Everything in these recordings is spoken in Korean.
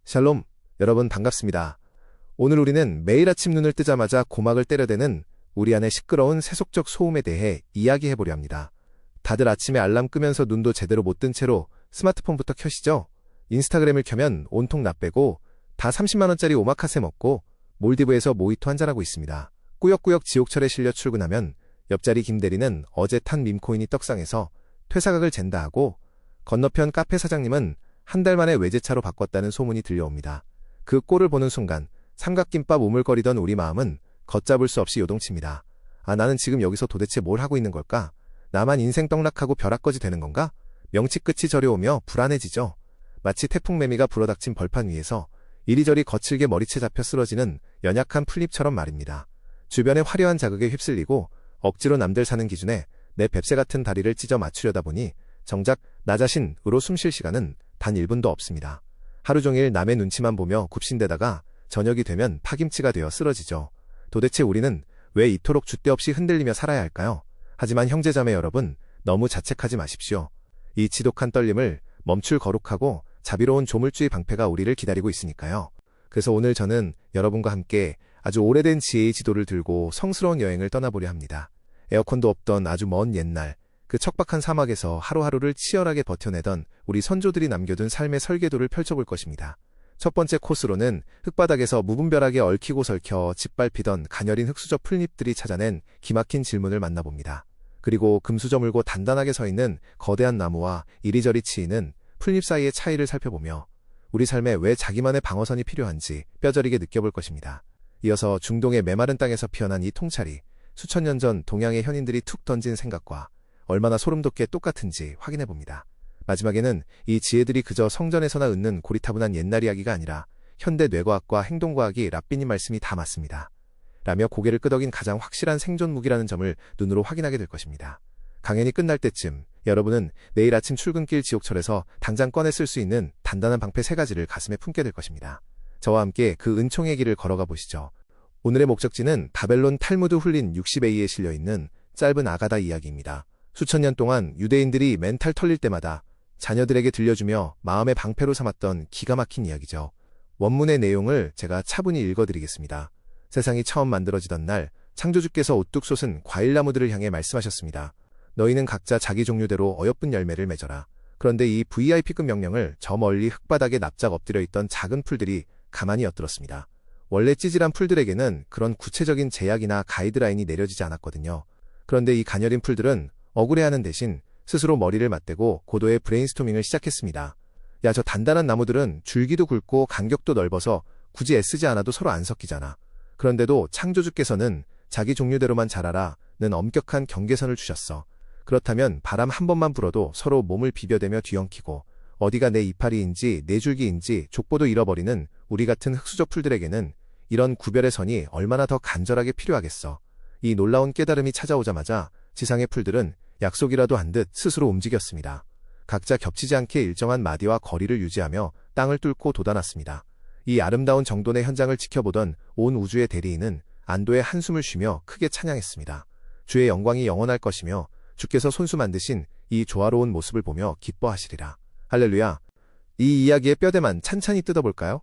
샬롬, 여러분 반갑습니다. 오늘 우리는 매일 아침 눈을 뜨자마자 고막을 때려대는 우리 안의 시끄러운 세속적 소음에 대해 이야기해보려 합니다. 다들 아침에 알람 끄면서 눈도 제대로 못 뜬 채로 스마트폰부터 켜시죠? 인스타그램을 켜면 온통 나 빼고 다 30만원짜리 오마카세 먹고 몰디브에서 모히토 한잔하고 있습니다. 꾸역꾸역 지옥철에 실려 출근하면 옆자리 김대리는 어제 탄 밈코인이 떡상해서 퇴사각을 잰다 하고 건너편 카페 사장님은 한 달 만에 외제차로 바꿨다는 소문이 들려옵니다. 그 꼴을 보는 순간 삼각김밥 우물거리던 우리 마음은 걷잡을 수 없이 요동칩니다. 나는 지금 여기서 도대체 뭘 하고 있는 걸까? 나만 인생 떡락하고 벼락거지 되는 건가? 명치 끝이 저려오며 불안해지죠. 마치 태풍매미가 불어닥친 벌판 위에서 이리저리 거칠게 머리채 잡혀 쓰러지는 연약한 풀잎처럼 말입니다. 주변의 화려한 자극에 휩쓸리고 억지로 남들 사는 기준에 내 뱁새 같은 다리를 찢어 맞추려다 보니 정작 나 자신으로 숨쉴 시간은 단 1분도 없습니다. 하루 종일 남의 눈치만 보며 굽신대다가 저녁이 되면 파김치가 되어 쓰러지죠. 도대체 우리는 왜 이토록 줏대없이 흔들리며 살아야 할까요? 하지만 형제자매 여러분, 너무 자책하지 마십시오. 이 지독한 떨림을 멈출 거룩하고 자비로운 조물주의 방패가 우리를 기다리고 있으니까요. 그래서 오늘 저는 여러분과 함께 아주 오래된 지혜의 지도를 들고 성스러운 여행을 떠나보려 합니다. 에어컨도 없던 아주 먼 옛날, 그 척박한 사막에서 하루하루를 치열하게 버텨내던 우리 선조들이 남겨둔 삶의 설계도를 펼쳐볼 것입니다. 첫 번째 코스로는 흙바닥에서 무분별하게 얽히고 설켜 짓밟히던 가녀린 흙수저 풀잎들이 찾아낸 기막힌 질문을 만나봅니다. 그리고 금수저물고 단단하게 서 있는 거대한 나무와 이리저리 치이는 풀잎 사이의 차이를 살펴보며 우리 삶에 왜 자기만의 방어선이 필요한지 뼈저리게 느껴볼 것입니다. 이어서 중동의 메마른 땅에서 피어난 이 통찰이 수천 년 전 동양의 현인들이 툭 던진 생각과 얼마나 소름돋게 똑같은지 확인해봅니다. 마지막에는 이 지혜들이 그저 성전에서나 읊는 고리타분한 옛날 이야기가 아니라 현대 뇌과학과 행동과학이 랍비님 말씀이 다 맞습니다. 라며 고개를 끄덕인 가장 확실한 생존 무기라는 점을 눈으로 확인하게 될 것입니다. 강연이 끝날 때쯤 여러분은 내일 아침 출근길 지옥철에서 당장 꺼내 쓸 수 있는 단단한 방패 3가지를 가슴에 품게 될 것입니다. 저와 함께 그 은총의 길을 걸어가 보시죠. 오늘의 목적지는 바벨론 탈무드 훌린 60A에 실려있는 짧은 아가다 이야기입니다. 수천 년 동안 유대인들이 멘탈 털릴 때마다 자녀들에게 들려주며 마음의 방패로 삼았던 기가 막힌 이야기죠. 원문의 내용을 제가 차분히 읽어드리겠습니다. 세상이 처음 만들어지던 날 창조주께서 우뚝 솟은 과일나무들을 향해 말씀하셨습니다. 너희는 각자 자기 종류대로 어여쁜 열매를 맺어라. 그런데 이 VIP급 명령을 저 멀리 흙바닥에 납작 엎드려 있던 작은 풀들이 가만히 엿들었습니다. 원래 찌질한 풀들에게는 그런 구체적인 제약이나 가이드라인이 내려지지 않았거든요. 그런데 이 가녀린 풀들은 억울해하는 대신 스스로 머리를 맞대고 고도의 브레인스토밍을 시작했습니다. 야, 저 단단한 나무들은 줄기도 굵고 간격도 넓어서 굳이 애쓰지 않아도 서로 안 섞이잖아. 그런데도 창조주께서는 자기 종류대로만 자라라는 엄격한 경계선을 주셨어. 그렇다면 바람 한 번만 불어도 서로 몸을 비벼대며 뒤엉키고 어디가 내 이파리인지 내 줄기인지 족보도 잃어버리는 우리 같은 흙수저 풀들에게는 이런 구별의 선이 얼마나 더 간절하게 필요하겠어. 이 놀라운 깨달음이 찾아오자마자 지상의 풀들은 약속이라도 한 듯 스스로 움직였습니다. 각자 겹치지 않게 일정한 마디와 거리를 유지하며 땅을 뚫고 돋아났습니다. 이 아름다운 정돈의 현장을 지켜보던 온 우주의 대리인은 안도의 한숨을 쉬며 크게 찬양했습니다. 주의 영광이 영원할 것이며 주께서 손수 만드신 이 조화로운 모습을 보며 기뻐하시리라. 할렐루야. 이 이야기의 뼈대만 찬찬히 뜯어볼까요?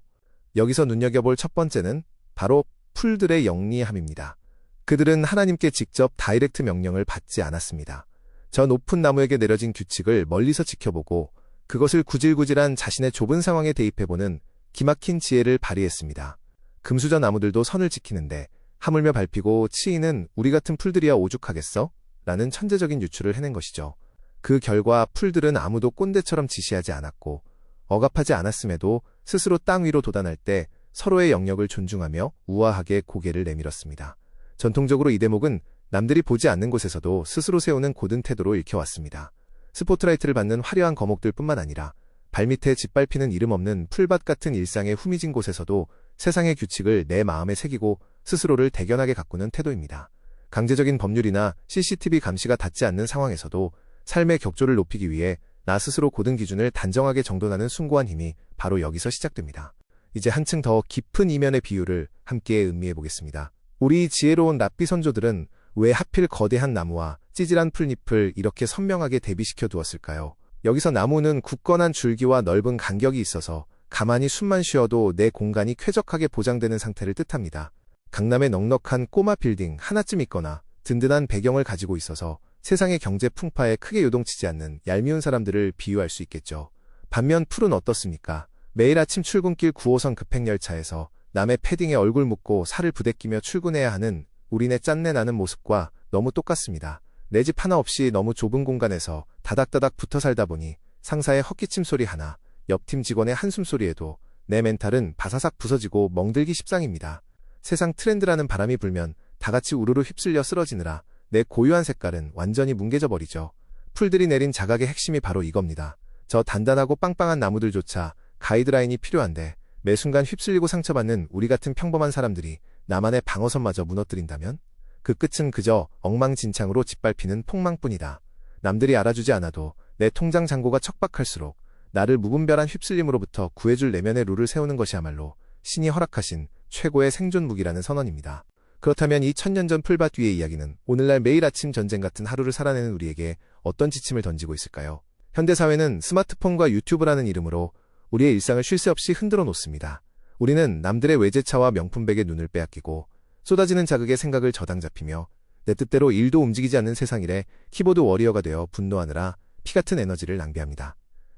여기서 눈여겨볼 첫 번째는 바로 풀들의 영리함입니다. 그들은 하나님께 직접 다이렉트 명령을 받지 않았습니다. 저 높은 나무에게 내려진 규칙을 멀리서 지켜보고 그것을 구질구질한 자신의 좁은 상황에 대입해보는 기막힌 지혜를 발휘했습니다. 금수저 나무들도 선을 지키는데 하물며 밟히고 치이는 우리 같은 풀들이야 오죽하겠어? 라는 천재적인 유추를 해낸 것이죠. 그 결과 풀들은 아무도 꼰대처럼 지시하지 않았고 억압하지 않았음에도 스스로 땅 위로 돋아날 때 서로의 영역을 존중하며 우아하게 고개를 내밀었습니다. 전통적으로 이 대목은 남들이 보지 않는 곳에서도 스스로 세우는 고든 태도로 읽혀왔습니다. 스포트라이트를 받는 화려한 거목들 뿐만 아니라 발밑에 짓밟히는 이름 없는 풀밭 같은 일상의 후미진 곳에서도 세상의 규칙을 내 마음에 새기고 스스로를 대견하게 가꾸는 태도입니다. 강제적인 법률이나 CCTV 감시가 닿지 않는 상황에서도 삶의 격조를 높이기 위해 나 스스로 고든 기준을 단정하게 정돈하는 숭고한 힘이 바로 여기서 시작됩니다. 이제 한층 더 깊은 이면의 비유를 함께 음미해 보겠습니다. 우리 지혜로운 랍비 선조들은 왜 하필 거대한 나무와 찌질한 풀잎을 이렇게 선명하게 대비시켜 두었을까요? 여기서 나무는 굳건한 줄기와 넓은 간격이 있어서 가만히 숨만 쉬어도 내 공간이 쾌적하게 보장되는 상태를 뜻합니다. 강남의 넉넉한 꼬마 빌딩 하나쯤 있거나 든든한 배경을 가지고 있어서 세상의 경제 풍파에 크게 요동치지 않는 얄미운 사람들을 비유할 수 있겠죠. 반면 풀은 어떻습니까? 매일 아침 출근길 9호선 급행열차에서 남의 패딩에 얼굴 묻고 살을 부대끼며 출근해야 하는 우리네 짠내 나는 모습과 너무 똑같습니다. 내 집 하나 없이 너무 좁은 공간에서 다닥다닥 붙어 살다 보니 상사의 헛기침 소리 하나, 옆팀 직원의 한숨 소리에도 내 멘탈은 바사삭 부서지고 멍들기 십상입니다. 세상 트렌드라는 바람이 불면 다같이 우르르 휩쓸려 쓰러지느라 내 고유한 색깔은 완전히 뭉개져 버리죠. 풀들이 내린 자각의 핵심이 바로 이겁니다. 저 단단하고 빵빵한 나무들조차 가이드라인이 필요한데 매 순간 휩쓸리고 상처받는 우리 같은 평범한 사람들이 나만의 방어선마저 무너뜨린다면? 그 끝은 그저 엉망진창으로 짓밟히는 폭망뿐이다. 남들이 알아주지 않아도 내 통장 잔고가 척박할수록 나를 무분별한 휩쓸림으로부터 구해줄 내면의 룰을 세우는 것이야말로 신이 허락하신 최고의 생존 무기라는 선언입니다. 그렇다면 이 천년 전 풀밭 위의 이야기는 오늘날 매일 아침 전쟁 같은 하루를 살아내는 우리에게 어떤 지침을 던지고 있을까요? 현대사회는 스마트폰과 유튜브라는 이름으로 우리의 일상을 쉴 새 없이 흔들어 놓습니다. 우리는 남들의 외제차와 명품백에 눈을 빼앗기고 쏟아지는 자극에 생각을 저당 잡히며 내 뜻대로 일도 움직이지 않는 세상일에 키보드 워리어가 되어 분노하느라 피같은 에너지를 낭비합니다.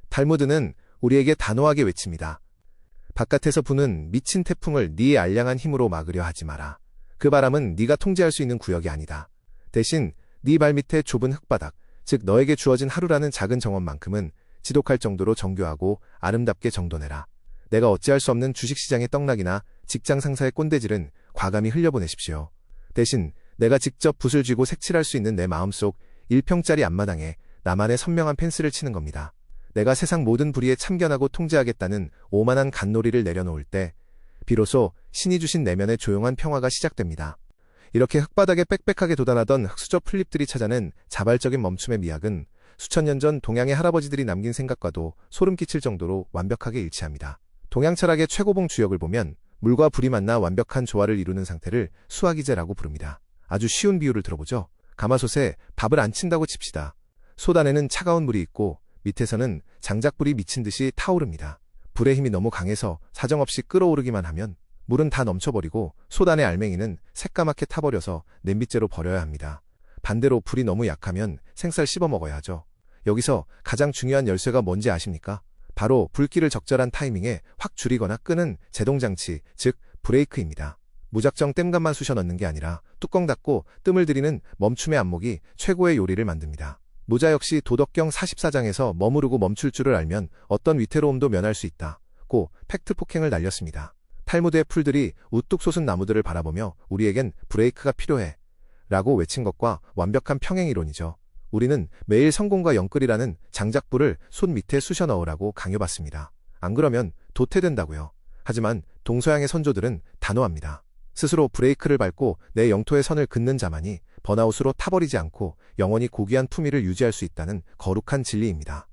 탈무드는 우리에게 단호하게 외칩니다. 바깥에서 부는 미친 태풍을 네 알량한 힘으로 막으려 하지 마라. 그 바람은 네가 통제할 수 있는 구역이 아니다. 대신 네 발밑에 좁은 흙바닥, 즉 너에게 주어진 하루라는 작은 정원만큼은 지독할 정도로 정교하고 아름답게 정돈해라. 내가 어찌할 수 없는 주식시장의 떡락이나 직장 상사의 꼰대질은 과감히 흘려보내십시오. 대신 내가 직접 붓을 쥐고 색칠할 수 있는 내 마음속 1평짜리 앞마당에 나만의 선명한 펜스를 치는 겁니다. 내가 세상 모든 불의에 참견하고 통제하겠다는 오만한 간놀이를 내려놓을 때 비로소 신이 주신 내면의 조용한 평화가 시작됩니다. 이렇게 흙바닥에 빽빽하게 돋아나던 흙수저 풀잎들이 찾아낸 자발적인 멈춤의 미학은 수천 년 전 동양의 할아버지들이 남긴 생각과도 소름 끼칠 정도로 완벽하게 일치합니다. 동양 철학의 최고봉 주역을 보면 물과 불이 만나 완벽한 조화를 이루는 상태를 수화기제라고 부릅니다. 아주 쉬운 비유를 들어보죠. 가마솥에 밥을 안 친다고 칩시다. 솥 안에는 차가운 물이 있고 밑에서는 장작불이 미친 듯이 타오릅니다. 불의 힘이 너무 강해서 사정없이 끓어오르기만 하면 물은 다 넘쳐버리고 솥 안의 알맹이는 새까맣게 타버려서 냄비째로 버려야 합니다. 반대로 불이 너무 약하면 생쌀 씹어 먹어야 하죠. 여기서 가장 중요한 열쇠가 뭔지 아십니까? 바로 불길을 적절한 타이밍에 확 줄이거나 끄는 제동장치, 즉 브레이크입니다. 무작정 땜감만 쑤셔 넣는 게 아니라 뚜껑 닫고 뜸을 들이는 멈춤의 안목이 최고의 요리를 만듭니다. 노자 역시 도덕경 44장에서 머무르고 멈출 줄을 알면 어떤 위태로움도 면할 수 있다고 팩트 폭행을 날렸습니다. 탈무드의 풀들이 우뚝 솟은 나무들을 바라보며 우리에겐 브레이크가 필요해 라고 외친 것과 완벽한 평행이론이죠. 우리는 매일 성공과 영끌이라는 장작불을 손 밑에 쑤셔 넣으라고 강요받습니다. 안 그러면 도태된다고요. 하지만 동서양의 선조들은 단호합니다. 스스로 브레이크를 밟고 내 영토의 선을 긋는 자만이 번아웃으로 타버리지 않고 영원히 고귀한 품위를 유지할 수 있다는 거룩한 진리입니다.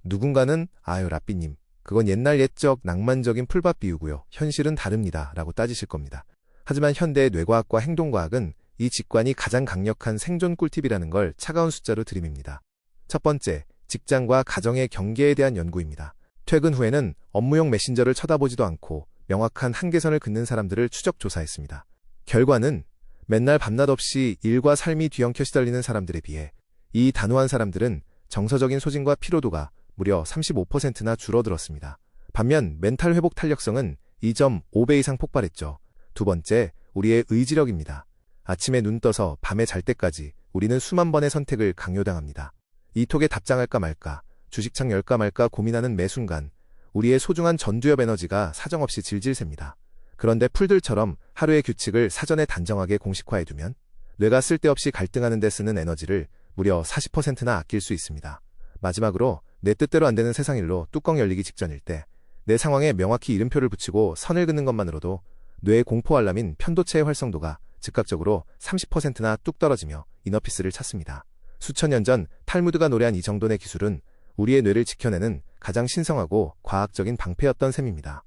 누군가는 아유 라삐님, 그건 옛날 옛적 낭만적인 풀밭 비유고요. 현실은 다릅니다. 라고 따지실 겁니다. 하지만 현대의 뇌과학과 행동과학은 이 직관이 가장 강력한 생존 꿀팁이라는 걸 차가운 숫자로 들이밉니다. 첫 번째, 직장과 가정의 경계에 대한 연구입니다. 퇴근 후에는 업무용 메신저를 쳐다보지도 않고 명확한 한계선을 긋는 사람들을 추적 조사했습니다. 결과는 맨날 밤낮 없이 일과 삶이 뒤엉켜 시달리는 사람들에 비해 이 단호한 사람들은 정서적인 소진과 피로도가 무려 35%나 줄어들었습니다. 반면 멘탈 회복 탄력성은 2.5배 이상 폭발했죠. 두 번째, 우리의 의지력입니다. 아침에 눈 떠서 밤에 잘 때까지 우리는 수만 번의 선택을 강요당합니다. 이 톡에 답장할까 말까, 주식창 열까 말까 고민하는 매 순간 우리의 소중한 전두엽 에너지가 사정없이 질질 셉니다. 그런데 풀들처럼 하루의 규칙을 사전에 단정하게 공식화해두면 뇌가 쓸데없이 갈등하는 데 쓰는 에너지를 무려 40%나 아낄 수 있습니다. 마지막으로 내 뜻대로 안 되는 세상 일로 뚜껑 열리기 직전일 때 내 상황에 명확히 이름표를 붙이고 선을 긋는 것만으로도 뇌의 공포 알람인 편도체의 활성도가 즉각적으로 30%나 뚝 떨어지며 이너피스를 찾습니다. 수천 년 전 탈무드가 노래한 이 정도의 기술은 우리의 뇌를 지켜내는 가장 신성하고 과학적인 방패였던 셈입니다.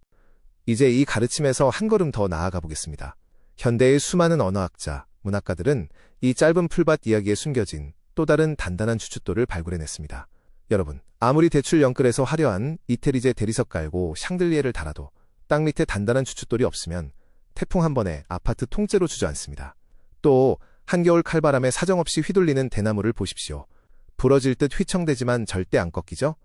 이제 이 가르침에서 한 걸음 더 나아가 보겠습니다. 현대의 수많은 언어학자, 문학가들은 이 짧은 풀밭 이야기에 숨겨진 또 다른 단단한 추춧돌을 발굴해냈습니다. 여러분, 아무리 대출 영끌해서 화려한 이태리제 대리석 깔고 샹들리에를 달아도 땅 밑에 단단한 주춧돌이 없으면 태풍 한 번에 아파트 통째로 주저앉습니다. 또 한겨울 칼바람에 사정없이 휘둘리는 대나무를 보십시오. 부러질 듯 휘청대지만 절대 안 꺾이죠?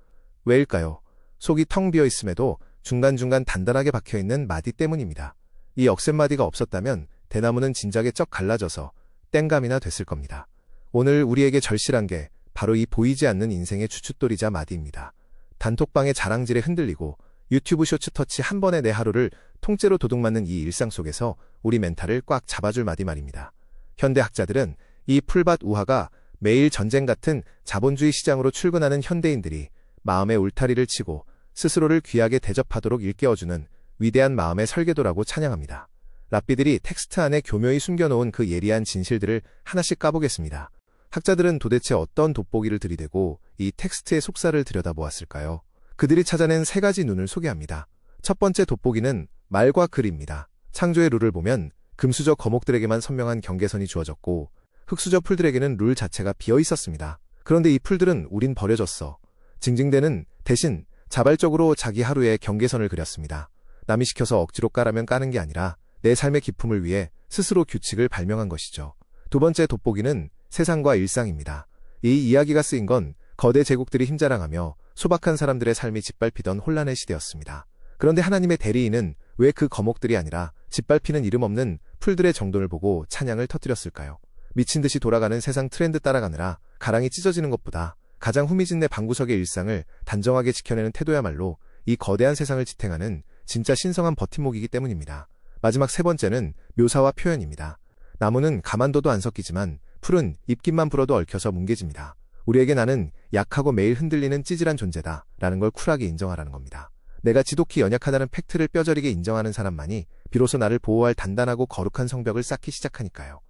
왜일까요? 속이 텅 비어 있음에도 중간중간 단단하게 박혀있는 마디 때문입니다. 이 억센마디가 없었다면 대나무는 진작에 쩍 갈라져서 땡감이나 됐을 겁니다. 오늘 우리에게 절실한 게 바로 이 보이지 않는 인생의 주춧돌이자 마디입니다. 단톡방의 자랑질에 흔들리고 유튜브 쇼츠 터치 한 번에 내 하루를 통째로 도둑맞는 이 일상 속에서 우리 멘탈을 꽉 잡아줄 마디 말입니다. 현대 학자들은 이 풀밭 우화가 매일 전쟁 같은 자본주의 시장으로 출근하는 현대인들이 마음의 울타리를 치고 스스로를 귀하게 대접하도록 일깨워주는 위대한 마음의 설계도라고 찬양합니다. 랍비들이 텍스트 안에 교묘히 숨겨놓은 그 예리한 진실들을 하나씩 까보겠습니다. 학자들은 도대체 어떤 돋보기를 들이대고 이 텍스트의 속살을 들여다보았을까요? 그들이 찾아낸 세 가지 눈을 소개합니다. 첫 번째 돋보기는 말과 글입니다. 창조의 룰을 보면 금수저 거목들에게만 선명한 경계선이 주어졌고 흙수저 풀들에게는 룰 자체가 비어 있었습니다. 그런데 이 풀들은 우린 버려졌어. 징징대는 대신 자발적으로 자기 하루에 경계선을 그렸습니다. 남이 시켜서 억지로 까라면 까는 게 아니라 내 삶의 기품을 위해 스스로 규칙을 발명한 것이죠. 두 번째 돋보기는 세상과 일상입니다. 이 이야기가 쓰인 건 거대 제국들이 힘자랑하며 소박한 사람들의 삶이 짓밟히던 혼란의 시대였습니다. 그런데 하나님의 대리인은 왜 그 거목들이 아니라 짓밟히는 이름 없는 풀들의 정돈을 보고 찬양을 터뜨렸을까요? 미친 듯이 돌아가는 세상 트렌드 따라가느라 가랑이 찢어지는 것보다 가장 후미진내 방구석의 일상을 단정하게 지켜내는 태도야말로 이 거대한 세상을 지탱하는 진짜 신성한 버팀목이기 때문입니다. 마지막 세 번째는 묘사와 표현입니다. 나무는 가만둬도 안 섞이지만 풀은 입김만 불어도 얽혀서 뭉개집니다. 우리에게 나는 약하고 매일 흔들리는 찌질한 존재다 라는 걸 쿨하게 인정하라는 겁니다. 내가 지독히 연약하다는 팩트를 뼈저리게 인정하는 사람만이 비로소 나를 보호할 단단하고 거룩한 성벽을 쌓기 시작하니까요.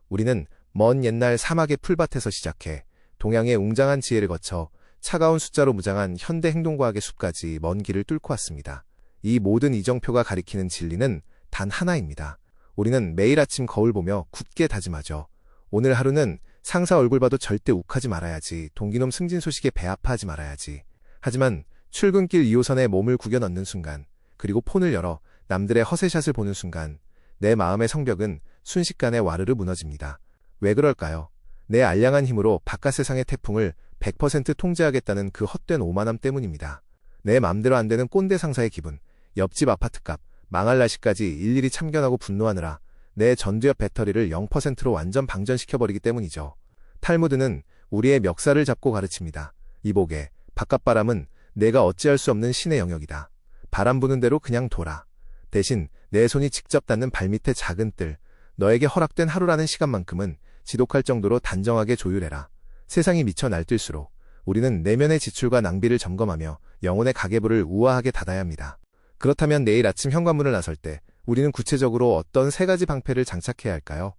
우리는 먼 옛날 사막의 풀밭에서 시작해 동양의 웅장한 지혜를 거쳐 차가운 숫자로 무장한 현대 행동과학의 숲까지 먼 길을 뚫고 왔습니다. 이 모든 이정표가 가리키는 진리는 단 하나입니다. 우리는 매일 아침 거울 보며 굳게 다짐하죠. 오늘 하루는 상사 얼굴 봐도 절대 욱하지 말아야지. 동기놈 승진 소식에 배 아파하지 말아야지. 하지만 출근길 2호선에 몸을 구겨 넣는 순간, 그리고 폰을 열어 남들의 허세샷을 보는 순간 내 마음의 성벽은 순식간에 와르르 무너집니다. 왜 그럴까요? 내 알량한 힘으로 바깥 세상의 태풍을 100% 통제하겠다는 그 헛된 오만함 때문입니다. 내 맘대로 안 되는 꼰대 상사의 기분, 옆집 아파트값, 망할 날씨까지 일일이 참견하고 분노하느라 내 전두엽 배터리를 0%로 완전 방전시켜버리기 때문이죠. 탈무드는 우리의 멱살을 잡고 가르칩니다. 이보게, 바깥바람은 내가 어찌할 수 없는 신의 영역이다. 바람 부는 대로 그냥 돌아. 대신 내 손이 직접 닿는 발밑의 작은 뜰, 너에게 허락된 하루라는 시간만큼은 지독할 정도로 단정하게 조율해라. 세상이 미쳐 날뛸수록 우리는 내면의 지출과 낭비를 점검하며 영혼의 가계부를 우아하게 닫아야 합니다. 그렇다면 내일 아침 현관문을 나설 때 우리는 구체적으로 어떤 세 가지 방패를 장착해야 할까요?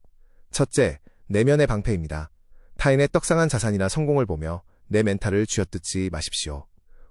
첫째, 내면의 방패입니다. 타인의 떡상한 자산이나 성공을 보며 내 멘탈을 쥐어뜯지 마십시오.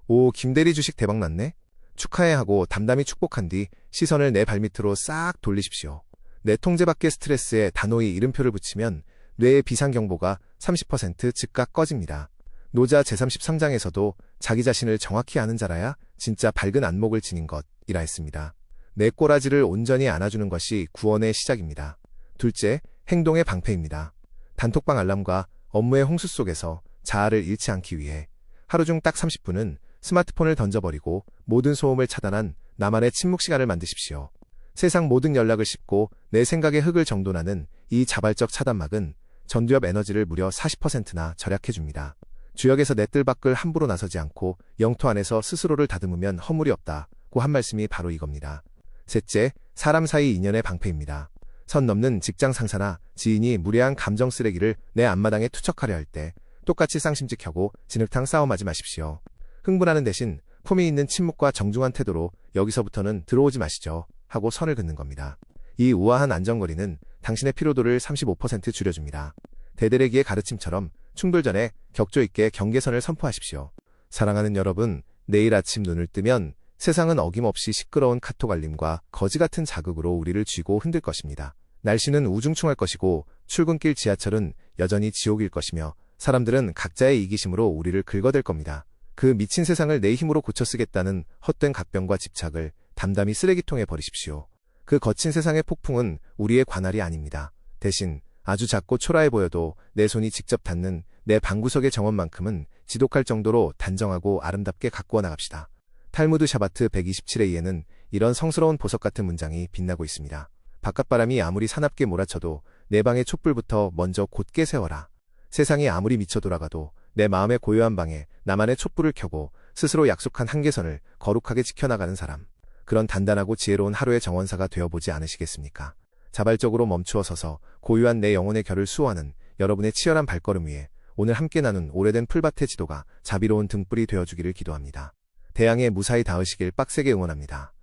오, 김대리 주식 대박났네? 축하해 하고 담담히 축복한 뒤 시선을 내 발밑으로 싹 돌리십시오. 내 통제 밖의 스트레스에 단호히 이름표를 붙이면 뇌의 비상경보가 30% 즉각 꺼집니다. 노자 제33장에서도 자기 자신을 정확히 아는 자라야 진짜 밝은 안목을 지닌 것이라 했습니다. 내 꼬라지를 온전히 안아주는 것이 구원의 시작입니다. 둘째, 행동의 방패입니다. 단톡방 알람과 업무의 홍수 속에서 자아를 잃지 않기 위해 하루 중 딱 30분은 스마트폰을 던져버리고 모든 소음을 차단한 나만의 침묵 시간을 만드십시오. 세상 모든 연락을 씹고 내 생각의 흙을 정돈하는 이 자발적 차단막은 전두엽 에너지를 무려 40%나 절약해줍니다. 주역에서 내 뜰 밖을 함부로 나서지 않고 영토 안에서 스스로를 다듬으면 허물이 없다고 한 말씀이 바로 이겁니다. 셋째, 사람 사이 인연의 방패입니다. 선 넘는 직장 상사나 지인이 무례한 감정 쓰레기를 내 앞마당에 투척하려 할 때 똑같이 쌍심지켜고 진흙탕 싸움하지 마십시오. 흥분하는 대신 품위 있는 침묵과 정중한 태도로 여기서부터는 들어오지 마시죠 하고 선을 긋는 겁니다. 이 우아한 안전거리는 당신의 피로도를 35% 줄여줍니다. 대대레기의 가르침처럼 충돌 전에 격조 있게 경계선을 선포하십시오. 사랑하는 여러분, 내일 아침 눈을 뜨면 세상은 어김없이 시끄러운 카톡 알림과 거지 같은 자극으로 우리를 쥐고 흔들 것입니다. 날씨는 우중충할 것이고 출근길 지하철은 여전히 지옥일 것이며 사람들은 각자의 이기심으로 우리를 긁어댈 겁니다. 그 미친 세상을 내 힘으로 고쳐 쓰겠다는 헛된 갑병과 집착을 담담히 쓰레기통에 버리십시오. 그 거친 세상의 폭풍은 우리의 관할이 아닙니다. 대신 아주 작고 초라해 보여도 내 손이 직접 닿는 내 방구석의 정원만큼은 지독할 정도로 단정하고 아름답게 가꾸어 나갑시다. 탈무드 샤바트 127A에는 이런 성스러운 보석 같은 문장이 빛나고 있습니다. 바깥바람이 아무리 사납게 몰아쳐도 내 방의 촛불부터 먼저 곧게 세워라. 세상이 아무리 미쳐 돌아가도 내 마음의 고요한 방에 나만의 촛불을 켜고 스스로 약속한 한계선을 거룩하게 지켜나가는 사람. 그런 단단하고 지혜로운 하루의 정원사가 되어보지 않으시겠습니까? 자발적으로 멈추어 서서 고유한 내 영혼의 결을 수호하는 여러분의 치열한 발걸음 위에 오늘 함께 나눈 오래된 풀밭의 지도가 자비로운 등불이 되어주기를 기도합니다. 대양에 무사히 닿으시길 빡세게 응원합니다.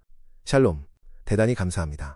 샬롬. 대단히 감사합니다.